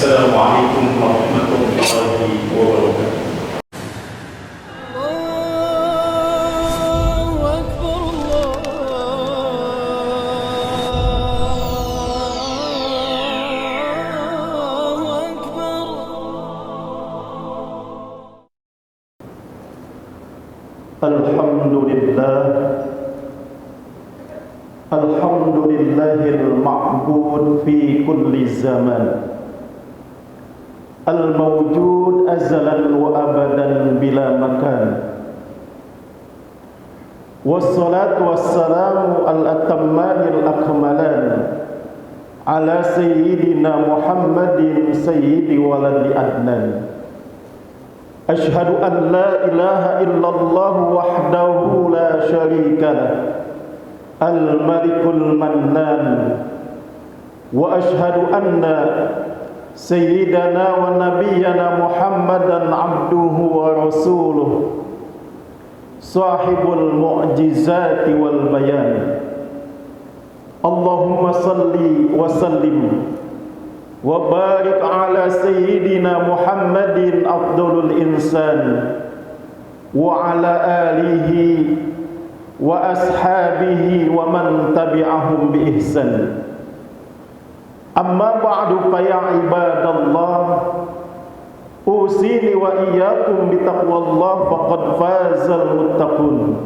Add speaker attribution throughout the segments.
Speaker 1: Assalamualaikum warahmatullahi wabarakatuh.
Speaker 2: Alhamdulillahil ma'bud fi kulli zaman, al-mawjud azalan wa abadan bila makan. Wassalatu wassalamu al-atammanil akmalan ala sayyidina Muhammadin sayyidi waladi adnan. Ashhadu an la ilaha illallah wahdahu la syarika lah, al-malikul mannan. Wa ashhadu anna sayyidana wa nabiyyana Muhammadan abduhu wa rasuluh, sahibul mu'jizati wal bayan. Allahumma salli wa sallim wa barik ala sayyidina Muhammadin afdalul insan wa ala alihi wa ashabihi wa man tabi'ahum bi ihsan. Amma ba'du, fa ya ibadallah, usini wa iyyakum bi taqwallah faqad fazal muttaqun.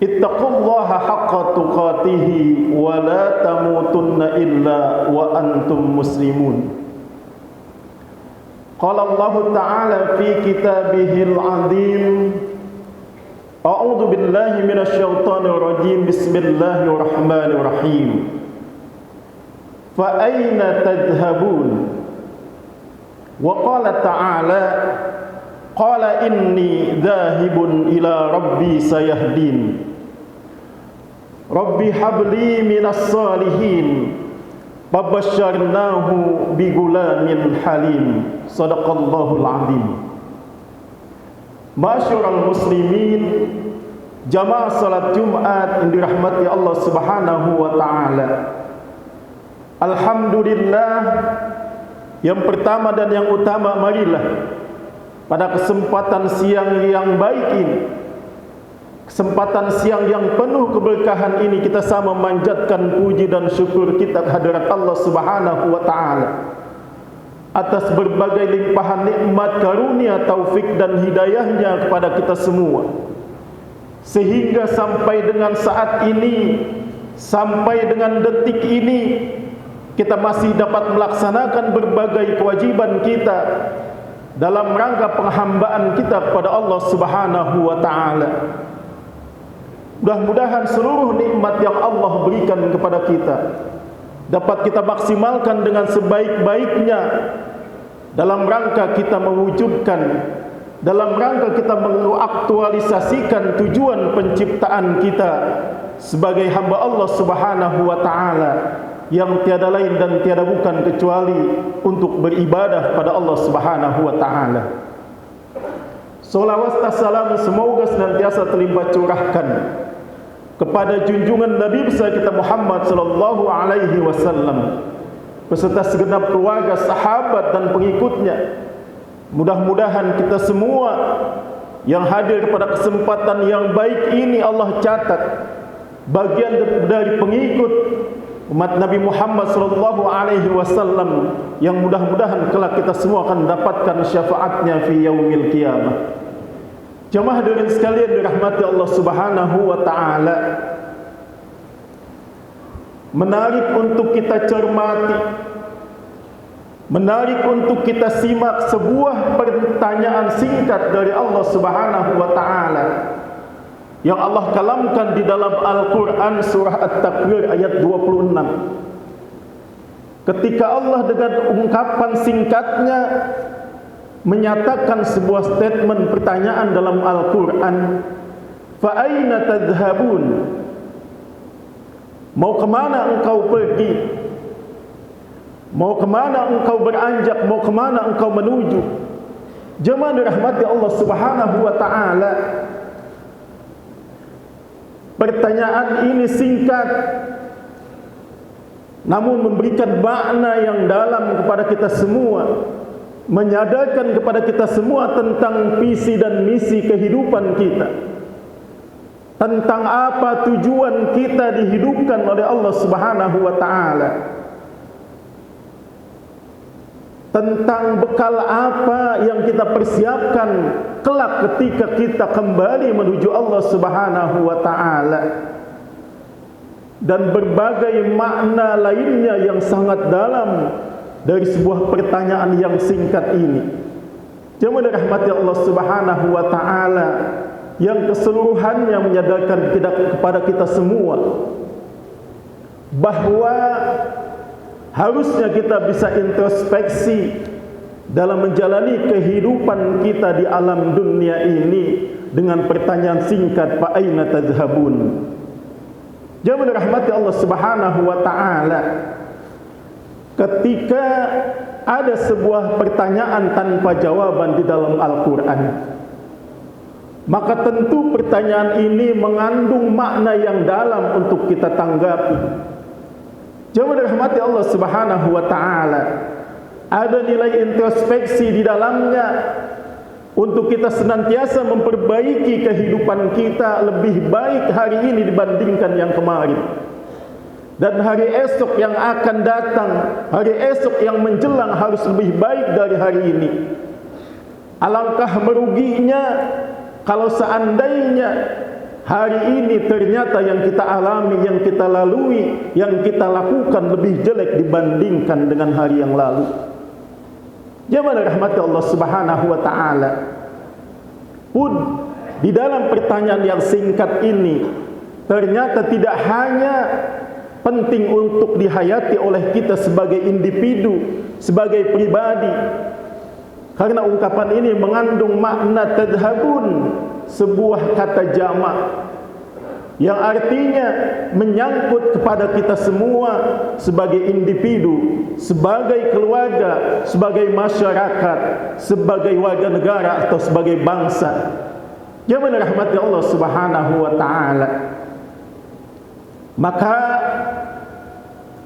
Speaker 2: Ittaqullaha haqqa tuqatih wa la tamutunna illa wa antum muslimun. Qala Allah Ta'ala fi kitabihil 'azim, a'udzu billahi minasy syaithanir rajim, bismillahirrahmanirrahim. Fa aina tadhhabun? Wa qala ta'ala, qala inni dhahibun ila rabbi sayahdin. Rabbi habli minas salihin. Fabasyarnahu bigulamin halim. Sadaqallahul azim. Ma'asyiral muslimin, jamaah salat Jumat yang dirahmati Allah Subhanahu wa taala. Alhamdulillah, yang pertama dan yang utama, marilah pada kesempatan siang yang baik ini, kesempatan siang yang penuh keberkahan ini, kita sama memanjatkan puji dan syukur kita kehadirat Allah Subhanahu wa taala atas berbagai limpahan nikmat, karunia, taufik dan hidayahnya kepada kita semua, sehingga sampai dengan saat ini, sampai dengan detik ini, kita masih dapat melaksanakan berbagai kewajiban kita dalam rangka penghambaan kita kepada Allah Subhanahu wa taala. Mudah-mudahan seluruh nikmat yang Allah berikan kepada kita dapat kita maksimalkan dengan sebaik-baiknya dalam rangka kita mewujudkan, dalam rangka kita mengaktualisasikan tujuan penciptaan kita sebagai hamba Allah Subhanahu wa taala, yang tiada lain dan tiada bukan kecuali untuk beribadah pada Allah Subhanahu wa taala. Salawat dan salam semoga senantiasa terlimpah curahkan kepada junjungan Nabi besar kita Muhammad sallallahu alaihi wasallam beserta segenap keluarga, sahabat dan pengikutnya. Mudah-mudahan kita semua yang hadir pada kesempatan yang baik ini, Allah catat bagian dari pengikut umat Nabi Muhammad sallallahu alaihi wasallam yang mudah-mudahan kelak kita semua akan mendapatkan syafaatnya fi yaumil qiyamah. Jemaah hadirin sekalian dirahmati Allah Subhanahu wa taala, menarik untuk kita cermati, menarik untuk kita simak sebuah pertanyaan singkat dari Allah Subhanahu wa taala yang Allah kalamkan di dalam Al-Quran surah At-Takwir ayat 26. Ketika Allah dengan ungkapan singkatnya menyatakan sebuah statement pertanyaan dalam Al-Quran, fa aina tadhhabun? Mau kemana engkau pergi? Mau kemana engkau beranjak? Mau kemana engkau menuju? Jemaah dirahmati Allah Subhanahu wa taala, pertanyaan ini singkat namun memberikan makna yang dalam kepada kita semua, menyadarkan kepada kita semua tentang visi dan misi kehidupan kita, tentang apa tujuan kita dihidupkan oleh Allah Subhanahu wa taala, tentang bekal apa yang kita persiapkan kelak ketika kita kembali menuju Allah Subhanahu wa taala, dan berbagai makna lainnya yang sangat dalam dari sebuah pertanyaan yang singkat ini. Jemaah dirahmati Allah Subhanahu wa taala, yang keseluruhannya menyadarkan kepada kita semua bahwa harusnya kita bisa introspeksi dalam menjalani kehidupan kita di alam dunia ini dengan pertanyaan singkat, fa aina tadhhabun? Jemaah dirahmati Allah Subhanahu wa taala, ketika ada sebuah pertanyaan tanpa jawaban di dalam Al-Qur'an, maka tentu pertanyaan ini mengandung makna yang dalam untuk kita tanggapi. Jemaah dirahmati Allah Subhanahu wa taala, ada nilai introspeksi di dalamnya untuk kita senantiasa memperbaiki kehidupan kita lebih baik hari ini dibandingkan yang kemarin, dan hari esok yang akan datang, hari esok yang menjelang harus lebih baik dari hari ini. Alangkah meruginya kalau seandainya hari ini ternyata yang kita alami, yang kita lalui, yang kita lakukan lebih jelek dibandingkan dengan hari yang lalu. Jemaah rahmat Allah Subhanahu wa taala, pun di dalam pertanyaan yang singkat ini ternyata tidak hanya penting untuk dihayati oleh kita sebagai individu, sebagai pribadi, karena ungkapan ini mengandung makna tadhhabun, sebuah kata jamak yang artinya menyangkut kepada kita semua sebagai individu, sebagai keluarga, sebagai masyarakat, sebagai warga negara atau sebagai bangsa. Jemaah rahmati Allah Subhanahu wa taala, maka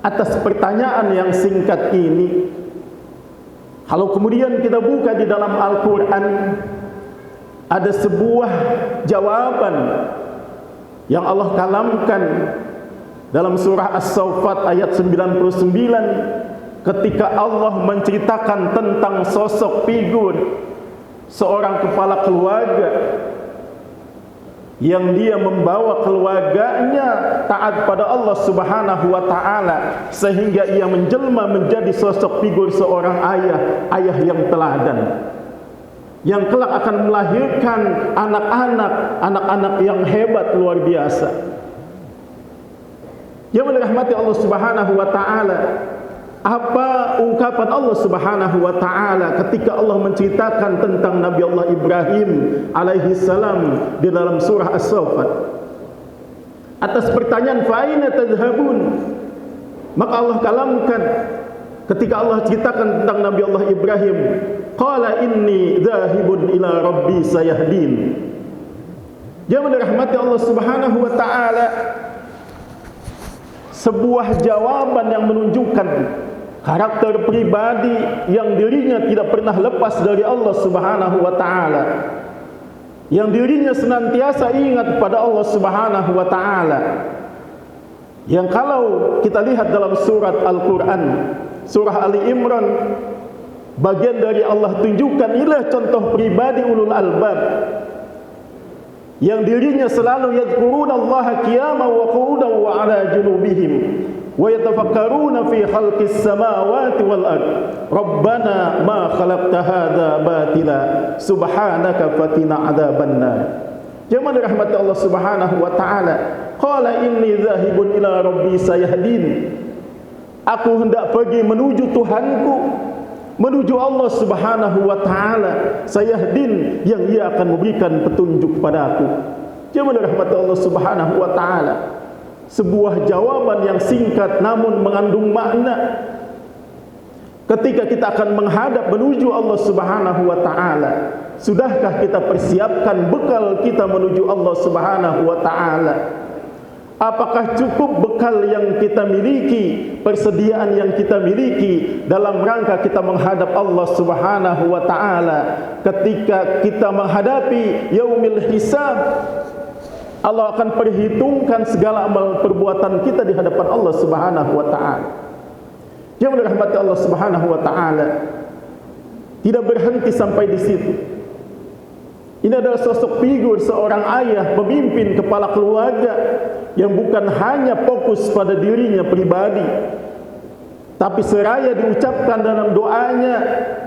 Speaker 2: atas pertanyaan yang singkat ini, kalau kemudian kita buka di dalam Al-Quran, ada sebuah jawaban yang Allah kalamkan dalam surah As-Saffat ayat 99, ketika Allah menceritakan tentang sosok figur seorang kepala keluarga yang dia membawa keluarganya taat pada Allah Subhanahu wa taala, sehingga ia menjelma menjadi sosok figur seorang ayah yang teladan, yang kelak akan melahirkan anak-anak yang hebat luar biasa. Yang dirahmati Allah Subhanahu wa taala, apa ungkapan Allah Subhanahu wa taala ketika Allah menceritakan tentang Nabi Allah Ibrahim alaihi salam di dalam surah As-Saffat? Atas pertanyaan fa aina tadhhabun, maka Allah kalamkan ketika Allah ceritakan tentang Nabi Allah Ibrahim, qala inni dhahibun ila rabbi sayahdin. Jemaah dirahmati Allah Subhanahu wa taala, sebuah jawaban yang menunjukkan karakter pribadi yang dirinya tidak pernah lepas dari Allah Subhanahu wa taala, yang dirinya senantiasa ingat pada Allah Subhanahu wa taala, yang kalau kita lihat dalam surat Al-Quran, surah Ali Imran, bagian dari Allah tunjukkan inilah contoh pribadi ulul albab, yang dirinya selalu yadhkuruna Allah qiyaman wa qu'udan wa ala junubihim wa yatafakkaruna fi khalqis samawati wal ard rabbana ma khalaqta hadza batila subhanaka fatina adzabannar. Jemaah dirahmati Allah Subhanahu wa taala, qala inni dzahibun ila rabbi sayahdin, aku hendak pergi menuju Tuhanku, menuju Allah Subhanahu wa taala, sayahdin, yang ia akan memberikan petunjuk padaku. Jemaah dirahmati Allah Subhanahu wa taala, sebuah jawaban yang singkat namun mengandung makna. Ketika kita akan menghadap menuju Allah Subhanahu wa taala, sudahkah kita persiapkan bekal kita menuju Allah Subhanahu wa taala? Apakah cukup bekal yang kita miliki, persediaan yang kita miliki dalam rangka kita menghadap Allah Subhanahu wa taala ketika kita menghadapi yaumil hisab? Allah akan perhitungkan segala amal perbuatan kita di hadapan Allah Subhanahu wa taala. Yang dirahmati Allah Subhanahu wa taala, tidak berhenti sampai di situ. Ini adalah sosok figur seorang ayah, pemimpin, kepala keluarga yang bukan hanya fokus pada dirinya pribadi, tapi seraya diucapkan dalam doanya,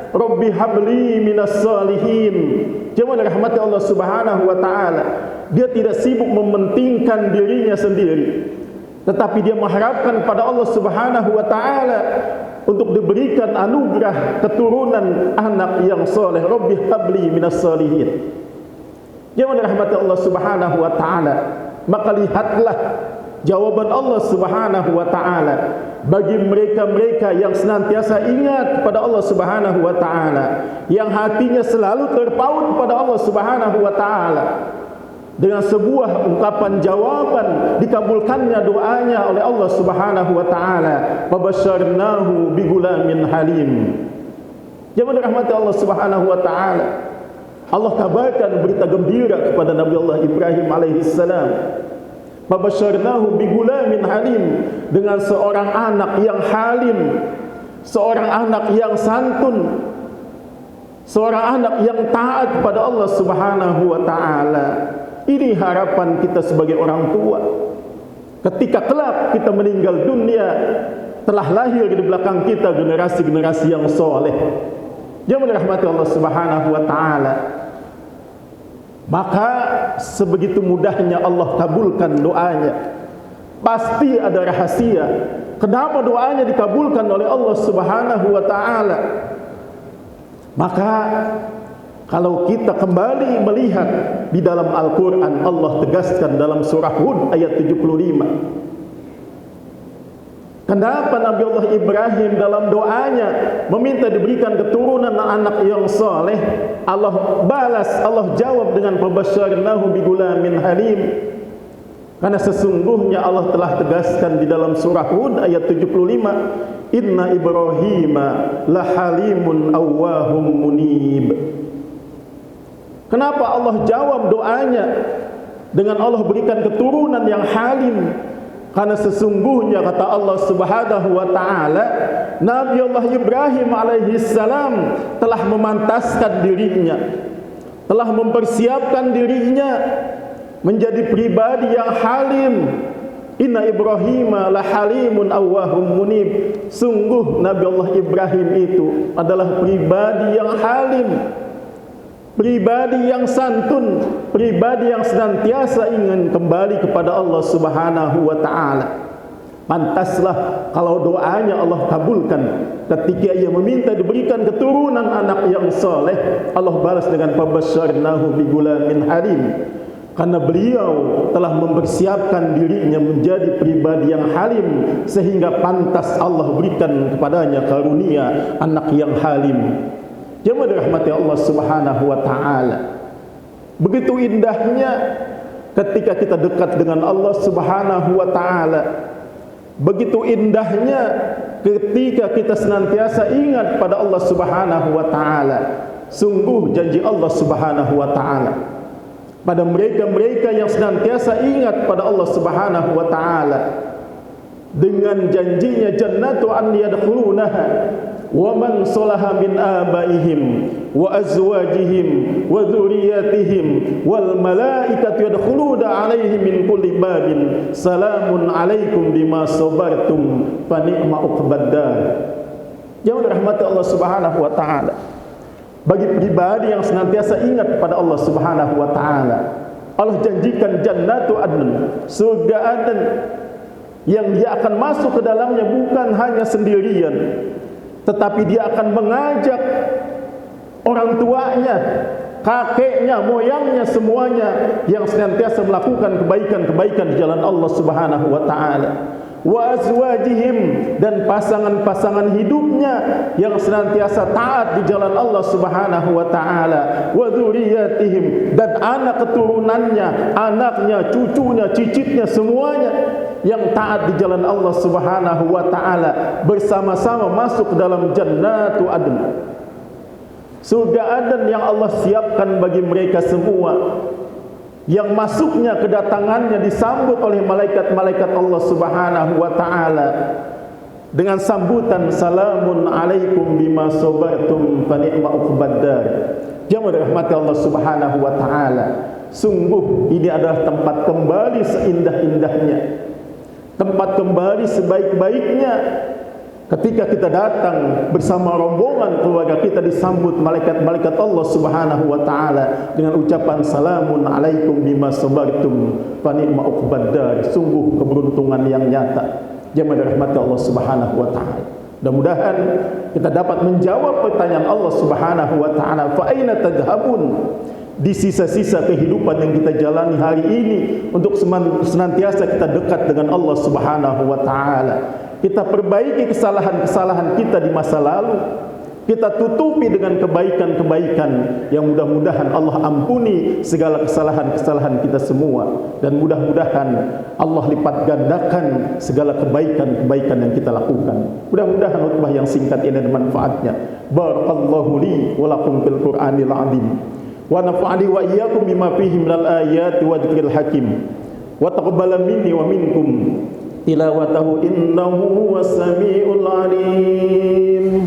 Speaker 2: Rabbi habli minas salihin. Jangan rahmati Allah Subhanahu wa taala. Dia tidak sibuk mementingkan dirinya sendiri, tetapi dia mengharapkan pada Allah Subhanahu wa taala untuk diberikan anugerah keturunan anak yang soleh. Rabbi habli minas salihin. Jangan rahmati Allah Subhanahu wa taala. Maka lihatlah jawaban Allah Subhanahu wa taala bagi mereka-mereka yang senantiasa ingat kepada Allah Subhanahu wa taala, yang hatinya selalu terpaut pada Allah Subhanahu wa taala. Dengan sebuah ungkapan jawaban dikabulkannya doanya oleh Allah Subhanahu wa taala, "Fabasyarnahu bigulamin halim." Jangan dirahmati Allah Subhanahu wa taala. Allah kabarkan berita gembira kepada Nabi Allah Ibrahim alaihissalam. Fabasyarnahu bigulamin halim, dengan seorang anak yang halim, seorang anak yang santun, seorang anak yang taat kepada Allah Subhanahu wa taala. Ini harapan kita sebagai orang tua. Ketika kelak kita meninggal dunia, telah lahir di belakang kita generasi-generasi yang soleh. Dia merahmati Allah Subhanahu wa taala. Maka sebegitu mudahnya Allah kabulkan doanya. Pasti ada rahasia. Kenapa doanya dikabulkan oleh Allah Subhanahu wa taala? Maka kalau kita kembali melihat di dalam Al-Quran, Allah tegaskan dalam surah Hud ayat 75. Kenapa Nabi Allah Ibrahim dalam doanya meminta diberikan keturunan anak yang soleh? Allah balas, Allah jawab dengan fabasyarnahu bigulamin halim. Karena sesungguhnya Allah telah tegaskan di dalam surah Hud ayat 75, Inna Ibrahima lahalimun awwahum munib. Kenapa Allah jawab doanya dengan Allah berikan keturunan yang halim? Karena sesungguhnya kata Allah Subhanahu wa taala, Nabi Allah Ibrahim alaihissalam telah memantaskan dirinya, telah mempersiapkan dirinya menjadi pribadi yang halim. Inna Ibrahima la halimun awwahum munib. Sungguh Nabi Allah Ibrahim itu adalah pribadi yang halim, pribadi yang santun, pribadi yang senantiasa ingin kembali kepada Allah Subhanahu wa taala. Pantaslah kalau doanya Allah kabulkan ketika ia meminta diberikan keturunan anak yang soleh. Allah balas dengan fabasyarnahu bigulamin halim. Karena beliau telah mempersiapkan dirinya menjadi pribadi yang halim, sehingga pantas Allah berikan kepadanya karunia anak yang halim. Jemaah dirahmati Allah Subhanahu wa taala. Begitu indahnya ketika kita dekat dengan Allah Subhanahu wa taala. Begitu indahnya ketika kita senantiasa ingat pada Allah Subhanahu wa taala. Sungguh janji Allah Subhanahu wa taala pada mereka-mereka yang senantiasa ingat pada Allah Subhanahu wa taala dengan janjinya jannatu an yadkhulunaha wa man salaha min abaihim wa azwajihim wa dzurriyyatihim wal malaikatu yadkhuluna alaihim min kulli babin salamun alaikum bima sabartum fa ni'ma uqbaddar. Jangan rahmati Allah Subhanahu wa taala. Bagi pribadi yang senantiasa ingat kepada Allah Subhanahu wa taala, Allah janjikan jannatu adn, surga Aden, yang dia akan masuk ke dalamnya bukan hanya sendirian, tetapi dia akan mengajak orang tuanya, kakeknya, moyangnya, semuanya yang senantiasa melakukan kebaikan-kebaikan di jalan Allah Subhanahu wa taala. wa azwajihim, dan pasangan-pasangan hidupnya yang senantiasa taat di jalan Allah Subhanahu wa taala, wa dzurriyyatihim, dan anak keturunannya, anaknya, cucunya, cicitnya, semuanya yang taat di jalan Allah Subhanahu wa taala, bersama-sama masuk dalam jannatu adn, surga Aden yang Allah siapkan bagi mereka semua, yang masuknya kedatangannya disambut oleh malaikat-malaikat Allah Subhanahu wa taala dengan sambutan salamun alaikum bima sabartum fa ni'ma uqbaddar. Jamaah rahmat Allah Subhanahu wa taala, sungguh ini adalah tempat kembali seindah-indahnya, tempat kembali sebaik-baiknya. Ketika kita datang bersama rombongan keluarga kita, disambut malaikat-malaikat Allah Subhanahu wa taala dengan ucapan salamun alaikum bima sabartum fa ni'ma uqbaddar. Sungguh keberuntungan yang nyata. Jamaah rahmat Allah Subhanahu wa taala. Mudah-mudahan kita dapat menjawab pertanyaan Allah Subhanahu wa taala, fa aina tadhhabun? Di sisa-sisa kehidupan yang kita jalani hari ini, untuk senantiasa kita dekat dengan Allah Subhanahu wa taala. Kita perbaiki kesalahan-kesalahan kita di masa lalu, kita tutupi dengan kebaikan-kebaikan yang mudah-mudahan Allah ampuni segala kesalahan-kesalahan kita semua, dan mudah-mudahan Allah lipat gandakan segala kebaikan-kebaikan yang kita lakukan. Mudah-mudahan khutbah yang singkat ini ada manfaatnya. Barakallahu li wa lakum fil Qur'anil azim, wa nafa'ani wa iyyakum bima fihi minal ayati wa dzikril hakim, wa taqabbala minni wa minkum tilawatahu innahu was samiul alim.